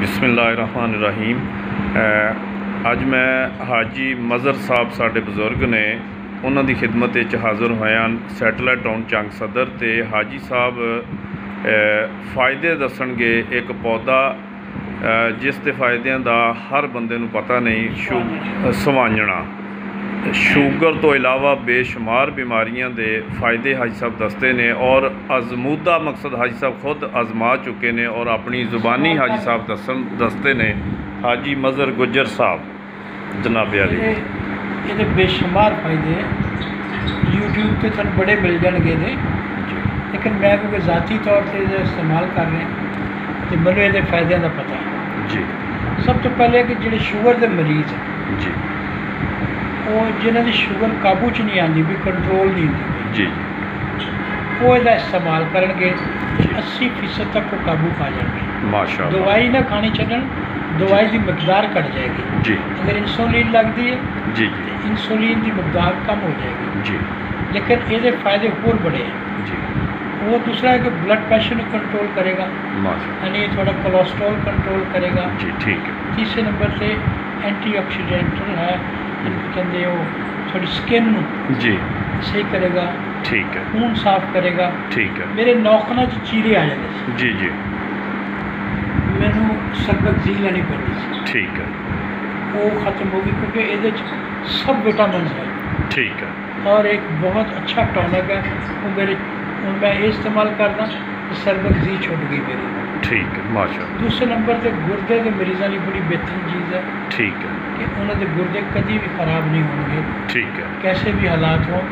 बिस्मिल्लाहिर्रहमानिर्रहीम। अज मैं हाजी मज़हर साहब साडे बजुर्ग ने उन्हां दी खिदमत विच हाज़र होया सैटेलाइट टाउन चंग सदर ते हाजी साहब फ़ायदे दसणगे एक पौधा जिस दे फ़ायदियां दा हर बंदे नूं पता नहीं। सवांजना शूगर तो इलावा बेशुमार बीमारियां दे फ़ायदे हाजी साहब दसते ने और आजमूदा मकसद हाजी साहब खुद आजमा चुके ने और अपनी ज़ुबानी हाजी साहब दसते ने। हाजी मज़हर गुज्जर साहब जनाबे अली ये बेशुमार फायदे यूट्यूब पे तुम बड़े मिल जाएंगे ने, लेकिन मैं क्योंकि ज़ाती तौर पर इस्तेमाल कर रहे हैं तो मैंने ये फायदे का पता है जी। सब तो पहले कि जो शुगर के मरीज़ है जी वो जिन्हों की शुगर काबू च नहीं आती भी कंट्रोल नहीं होती जी वो इसका इस्तेमाल करेंगे 80% तक वो काबू पा जाएंगे। माशाअल्लाह। दवाई ना खानी छड़न, दवाई की मकदार घट जाएगी जी। अगर इंसुलिन लगती है जी तो इंसुलिन की मकदार कम हो जाएगी जी। लेकिन ये फायदे होर बड़े हैं जी। वो दूसरा है कि ब्लड प्रेशर को कंट्रोल करेगा, यानी थोड़ा कोलेस्ट्रॉल कंट्रोल करेगा। जी ठीक है। तीसरे नंबर से एंटीऑक्सीडेंटल है, कहते हो थोड़ी स्किन जी सही करेगा, ठीक है। खून साफ करेगा। ठीक है। मेरे नौखना चीरे आ जाते जी जी मैनू सरबत जी लेनी पैंती सी, ठीक है। वो ख़त्म हो गई क्योंकि ये सब विटामिन है। ठीक है। और एक बहुत अच्छा टॉनिक है वो मेरे मैं ये इस्तेमाल करना तो सरबत जी छुट गई मेरी। ठीक है माशाअल्लाह। दूसरे नंबर पर गुर्दे के मरीज़ों की बड़ी बेहतरीन चीज़ है ठीक है। कि उन्होंने गुर्दे कभी भी ख़राब नहीं होंगे, ठीक है। कैसे भी हालात हों।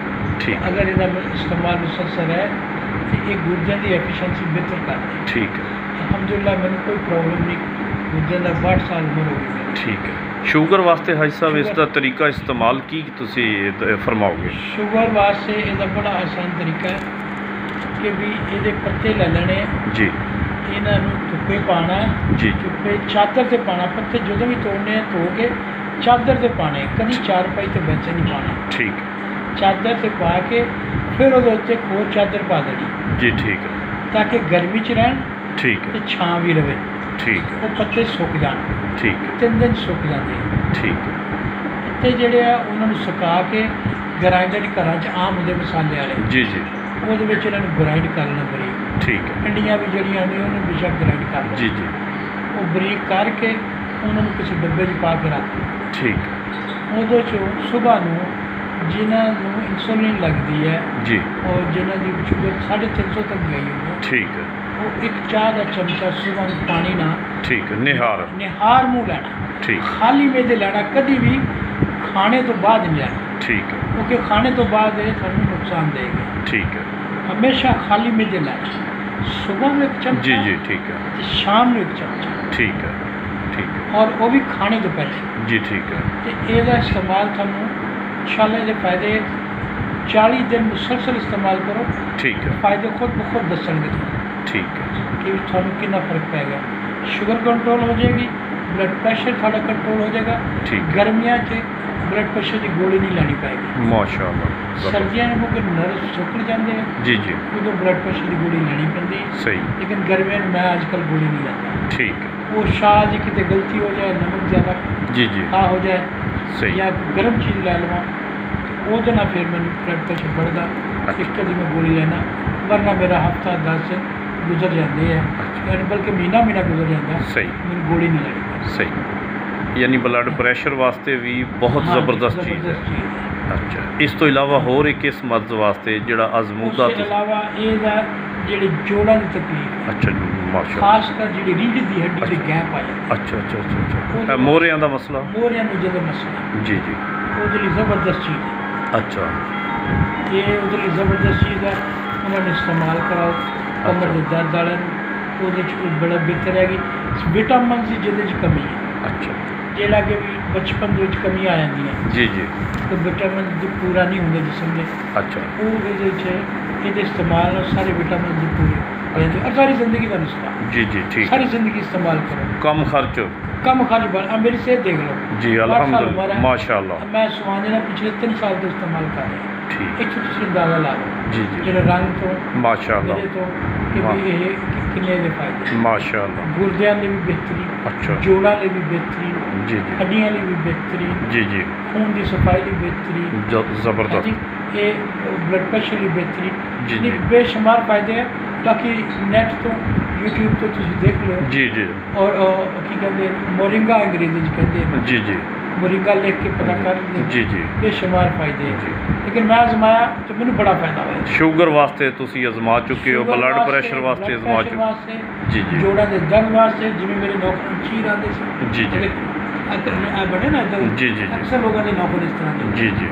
ठीक। अगर इनका इस्तेमाल मुसलसल है तो ये गुर्दे की एफिशिएंसी बेहतर करते हैं। ठीक है। अल्हम्दुलिल्लाह मैंने कोई प्रॉब्लम नहीं, गुर्दे का 62 साल उम्र हो गई मेरी। ठीक है। शुगर वास्ते हाजी साहब इसका तरीका इस्तेमाल की तुसी फरमाओगे? शुगर वास्ते इसका बड़ा आसान तरीका है कि भी ये पत्ते ले लेने जी। इन्हों धुप्पे पाना जी। धुप्पे चादर से पाना, पत्ते जो भी तोड़ने धो के चादर से पाने, कभी चारपाई तो बच्चे नहीं पाना। ठीक है। चादर से पा के फिर वो एक होर चादर पा देनी। जी ठीक है। ताकि गर्मी च रहन ठीक है। तो छां भी रहे। ठीक है। वो पत्ते सुक जान। ठीक है। 3 दिन सुक जाते हैं। ठीक है। पत्ते जोड़े आ उन्होंने सुका के ग्राइंडर घर आम होंगे मसाले वाले जी जी वो ग्राइंड कर लेना बरीक। ठीक है। पिंडियाँ भी जड़ियाँ उन्होंने बेशक ग्राइंड कर लो। जी जी वो बरीक करके उन्होंने किसी डब्बे च पा के रख लो। ठीक है। उदो सुबह जिन्होंने इंसुलिन लगती है जी और जिन्होंने शुगर 350 तक गई हुई है ठीक है। वो एक चाह का चमचा सुबह पानी ना ठीक है। निहार निहार मुँह लेना, ठीक खाली मेदे लेना, कभी भी खाने तो बाद नहीं लेना ठीक है। क्योंकि खाने तो बाद ये थानू नुकसान देगा। ठीक है। हमेशा खाली मेदे लेना, सुबह में एक चमचा जी जी ठीक है। ते शाम में एक चमचा, ठीक है। ठीक है। और वो भी खाने तो पहले। जी ठीक है। तो यदा इस्तेमाल थानू इंशाल्लाह ये फायदे 40 दिन मुसलसल इस्तेमाल करो, ठीक है। फायदे खुद ब खुद दसणगे ठीक है। कि थानू कितना फर्क पेगा। शुगर कंट्रोल हो जाएगी, ब्लड प्रेशर थोड़ा कंट्रोल हो जाएगा। ठीक। गर्मियाँ च ब्लड प्रेशर की गोली नहीं लैनी पाएगी। माशाअल्लाह। सर्दियों में क्योंकि नर्व सुक जाते हैं जी जी उदो ब्लड प्रेशर की गोली लैनी पैंदी। सही। लेकिन गर्मियों में मैं आजकल गोली नहीं लेता। ठीक है। वो शाह जी कितने गलती हो जाए, नमक ज़्यादा जी जी खा हो जाए सही। या गर्म चीज़ लै लवा वो ना फिर मैं ब्लड प्रेशर बढ़ता इस कदी मैं गोली लेना, वरना मेरा हफ्ता 10 दिन गुजर जाते हैं, यानी बल्कि महीना गुजर जाता सही। मैंने गोली नहीं लेनी। सही। यानी ब्लड प्रेशर वास्ते भी बहुत हाँ, ज़बरदस्त चीज़ है। अच्छा, इस तो इलावा होर एक इस मर्ज वास्ते जिहड़ा अजमूदा उसके अलावा ये जी जोड़ों की तकलीफ, अच्छा माशा खासकर जी रीढ़ की हड्डी की गैप आ जाती है, अच्छा अच्छा अच्छा अच्छा मोरियां का मसला, मोरियां जो मसला जी जी वो ज़बरदस्त चीज़ है। अच्छा ये उधर ज़बरदस्त चीज़ है, उन्होंने इस्तेमाल कराओ कमर के दर्द वाले वो बड़ा बेहतर है कि विटामिन की जिंदे कमी है। अच्छा जोड़ा कि भी बचपन के कमी आ जाती है जी जी तो विटामिन पूरा नहीं होंगे जिसम के। अच्छा वो ये इस्तेमाल सारे विटामिन पूरे हो जाते और सारी जिंदगी का नुस्खा। जी जी ठीक। सारी जिंदगी इस्तेमाल करो, कम खर्च कम खर्च बन। मेरी सेहत देख लो जी अल्हम्दुलिल्लाह माशाअल्लाह। मैं सुहांजना पिछले 3 साल तो इस्तेमाल कर रहा हूँ। ठीक। एक अंदाजा ला लो जी जी जो रंग तो माशाअल्लाह मेरे तो कि भी ये ਕਿੰਨੇ ਦੇ ਫਾਇਦੇ। ਮਾਸ਼ਾਅੱਲਾ। ਗੁਰਦਿਆਂ ਲਈ ਵੀ ਬਿਹਤਰੀਨ, ਅੱਛਾ ਜੋੜਾਂ ਲਈ ਵੀ ਬਿਹਤਰੀਨ, ਜੀ ਜੀ ਹੱਡੀਆਂ ਲਈ ਵੀ ਬਿਹਤਰੀਨ, ਜੀ ਜੀ ਖੂਨ ਦੀ ਸਫਾਈ ਲਈ ਬਿਹਤਰੀਨ, ਜ਼ਬਰਦਸਤ। ਹਾਂਜੀ, ਇਹ ਬਲੱਡ ਪ੍ਰੈਸ਼ਰ ਲਈ ਬਿਹਤਰੀਨ, ਜੀ, ਨਹੀਂ ਜੀ। ਬੇਸ਼ੁਮਾਰ ਫਾਇਦੇ ਹੈ। ਬਾਕੀ ਨੈਟ ਤੋਂ YouTube ਤੋਂ ਤੁਸੀਂ ਦੇਖ ਲਿਓ। ਜੀ ਜੀ ਔਰ ਕੀ ਕਹਿੰਦੇ ਮੋਰਿੰਗਾ ਅੰਗਰੇਜ਼ੀ 'ਚ ਕਹਿੰਦੇ ਨੇ, ਜੀ ਜੀ ਮੋਰਿੰਗਾ ਲਿਖ ਕੇ ਪਤਾ ਕਰ ਲਿਓ। ਜੀ ਜੀ ਬੇਸ਼ੁਮਾਰ ਫਾਇਦੇ ਹੈ। ਜੀ। ਲੇਕਿਨ ਮੈਂ ਅਜ਼ਮਾਇਆ ਤਾਂ ਮੈਨੂੰ ਬੜਾ ਫਾਇਦਾ ਹੋਇਆ। ਸ਼ੂਗਰ ਵਾਸਤੇ ਤੁਸੀਂ ਅਜ਼ਮਾ ਚੁੱਕੇ ਹੋ, ਸ਼ੂਗਰ ਬਲੱਡ ਵਾਸਤੇ, ਪ੍ਰੈਸ਼ਰ ਵਾਸਤੇ ਬਲੱਡ ਅਜ਼ਮਾ ਪ੍ਰੈਸ਼ਰ ਚੁੱਕੇ। ਵਾਸਤੇ, ਜੀ ਜੀ ਜੋੜਾਂ ਦੇ ਦਰਦ ਵਾਸਤੇ, ਜਿਵੇਂ ਮੇਰੇ ਨੌਕਰ ਨੂੰ ਚੀਰ ਆਉਂਦੇ ਸੀ। ਜੀ, ਜੀ। ਆ ਬਣੇ ਨਾ ਇੱਦਾਂ ਜੀ, ਜੀ, ਜੀ। ਅਕਸਰ ਲੋਕਾਂ ਦੇ ਨੌਕਰ ਇਸ ਤਰ੍ਹਾਂ ਦੇ। ਜੀ ਜੀ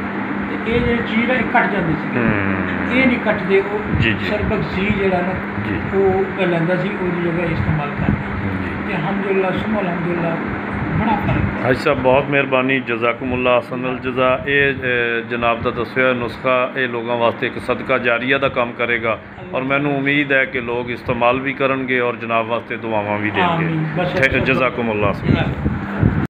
ਤੇ ਇਹ ਜਿਹੜੀ ਚੀਰ ਹੈ ਇਹ ਕੱਟ ਜਾਂਦੀ ਸੀ। ਇਹ ਨਹੀਂ ਕੱਟਦੇ, ਉਹ ਜੀ, ਜੀ। ਸਰਬਕ ਸੀ ਜਿਹੜਾ ਨਾ ਜੀ। ਉਹ ਲੈਂਦਾ ਸੀ, ਉਹਦੀ ਜਗ੍ਹਾ ਇਸਤੇਮਾਲ ਕਰਦੇ। ਤੇ ਅਲਹਮਦੁਲਿਲਾ ਸੁਮ ਅਲਹਮਦੁਲਿਲਾ ਬੜਾ ਫਰਕ ਹੈ। ਹਾਜੀ ਸਾਹਿਬ ਬਹੁਤ ਮਿਹਰਬਾਨੀ, ਜਜ਼ਾਕੁਮੁੱਲਾ ਹਸਨ ਅਲ ਜਜ਼ਾ। ਇਹ ਜਨਾਬ ਦਾ ਦੱਸਿਆ ਨੁਸਖਾ ਇਹ ਲੋਕਾਂ ਵਾਸਤੇ ਇੱਕ ਸਦਕਾ ਜਾਰੀਆ ਦਾ ਕੰਮ ਕਰੇਗਾ ਔਰ ਮੈਨੂੰ ਉਮੀਦ ਹੈ ਕਿ ਲੋਕ ਇਸਤੇਮਾਲ ਵੀ ਕਰਨਗੇ ਔਰ ਜਨਾਬ ਵਾਸਤੇ ਦੁਆਵਾਂ ਵੀ ਆਮੀਨ। ਦੇਣਗੇ। ਜਜ਼ਾਕੁਮੁੱਲਾ ਹਸਨ।